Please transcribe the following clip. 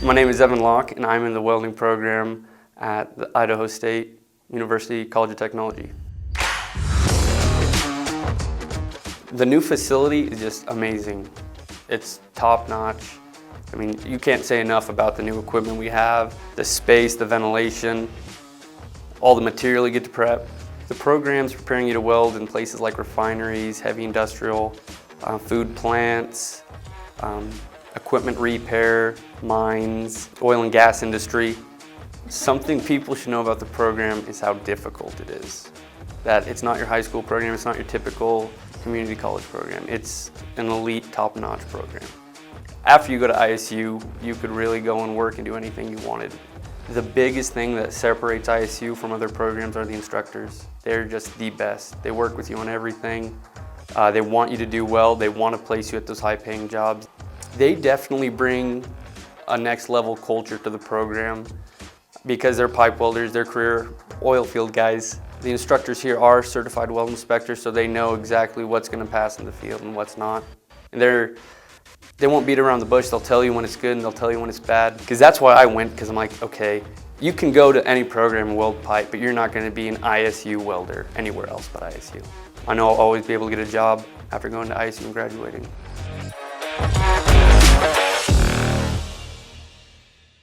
My name is Evan Locke, and I'm in the welding program at the Idaho State University College of Technology. The new facility is just amazing. It's top-notch. I mean, you can't say enough about the new equipment we have, the space, the ventilation, all the material you get to prep. The program's preparing you to weld in places like refineries, heavy industrial, food plants, equipment repair, mines, oil and gas industry. Something people should know about the program is how difficult it is. That it's not your high school program, it's not your typical community college program. It's an elite, top-notch program. After you go to ISU, you could really go and work and do anything you wanted. The biggest thing that separates ISU from other programs are the instructors. They're just the best. They work with you on everything. They want you to do well. They want to place you at those high-paying jobs. They definitely bring a next-level culture to the program because they're pipe welders, they're career oil field guys. The instructors here are certified weld inspectors, so they know exactly what's going to pass in the field and what's not. And they won't beat around the bush. They'll tell you when it's good and they'll tell you when it's bad. Because that's why I went, because I'm like, okay, you can go to any program and weld pipe, but you're not going to be an ISU welder anywhere else but ISU. I know I'll always be able to get a job after going to ISU and graduating.